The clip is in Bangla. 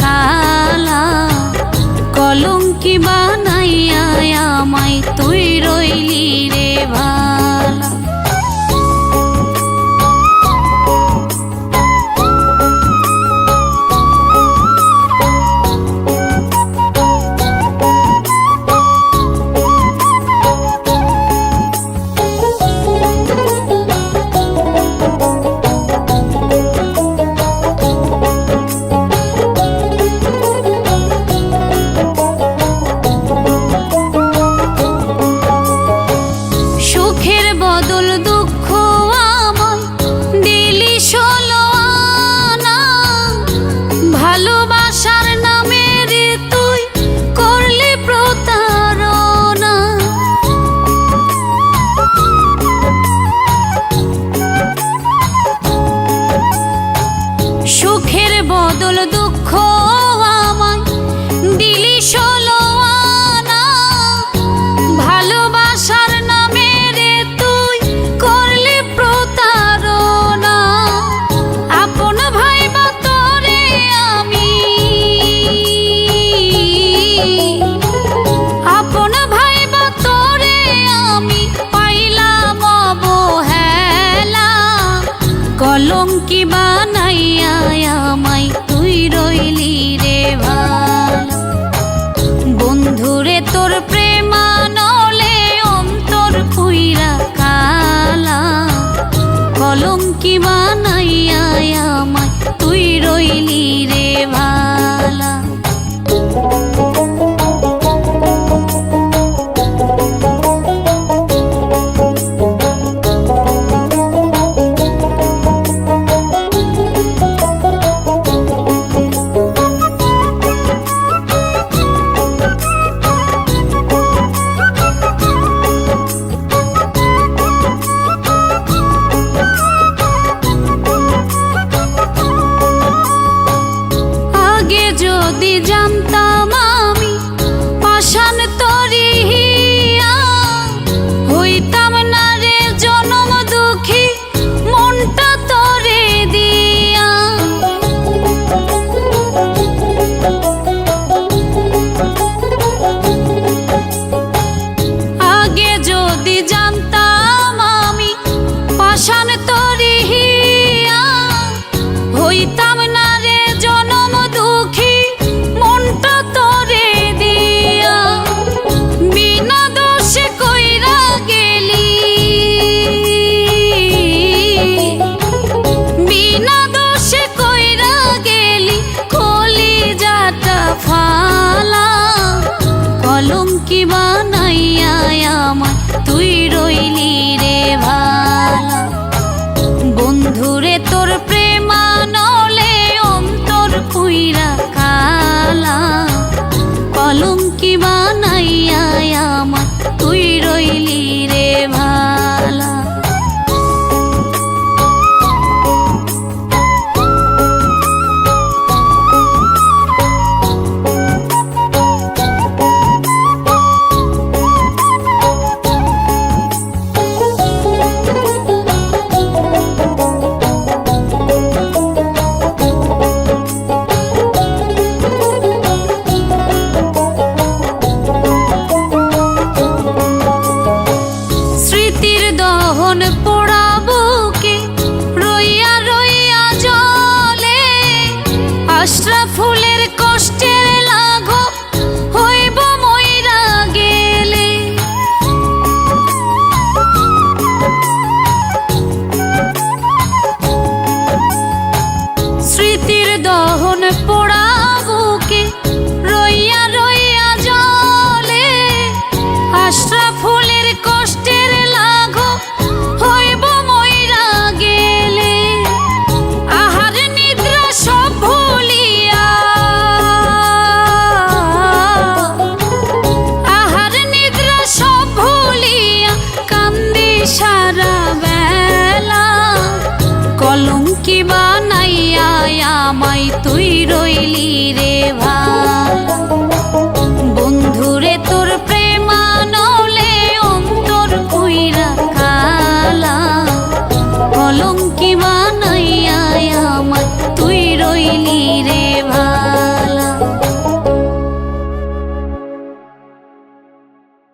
কালা, কলঙ্কি বানাইয়া আমায় তুই রইলি রে ভালা। ভালোবাসার নামে রে তুই করলি প্রতারণা, সুখের বদল দুঃখ আমায় দিলি ষোলো আনা। ভালোবাসার নামে রে তুই করলি প্রতারণা, আপন ভাইবা তোরে আমি, আপন ভাইবা তোরে আমি পাইলাম অবহেলা। কলঙ্কি বানাইয়া আমায় তুই রইলি রে ভালা। বন্ধুরে তোর প্রেমানলে অন্তর পুইরা কালা, কলঙ্কি বানাইয়া আমায় তুই রইলি রে ভালা। যদি জানতাম আমি পাষাণ তরি হিয়া, হইতাম না রে জনম দুঃখী মনটা তোরে দিয়া। আগে যদি জানতাম আমি পাষাণ তরি হিয়া, হইতাম না রে জনম দুঃখী মনটা তোরে দিয়া। বিনা দোষে কইরা গেলি, বিনা দোষে কইরা গেলি কলিজাটা ফালা। কলঙ্কি বানাইয়া আমায় তুই রইলি রে ভালা। বন্ধুরে তোর প্রেমানলে অন্তর পুইরা কালা, কলঙ্কি বানাইয়া আমায় তুই রইলি রে ভালা। দহন পোড়া বুকে রইয়া রইয়া জলে, আশরাফুলের কষ্টের লাঘব হইব মইরা গেলে। স্মৃতির দহন পোড়া বুকে রইয়া রইয়া জলে, আশরাফুলের কষ্টের লাঘব হইব মইরা গেলে। আহার নিদ্রা সব ভুলিয়া, আহার নিদ্রা সব ভুলিয়া কান্দি সারা বেলা। কলঙ্কি বানাইয়া আমায় তুই রইলি রে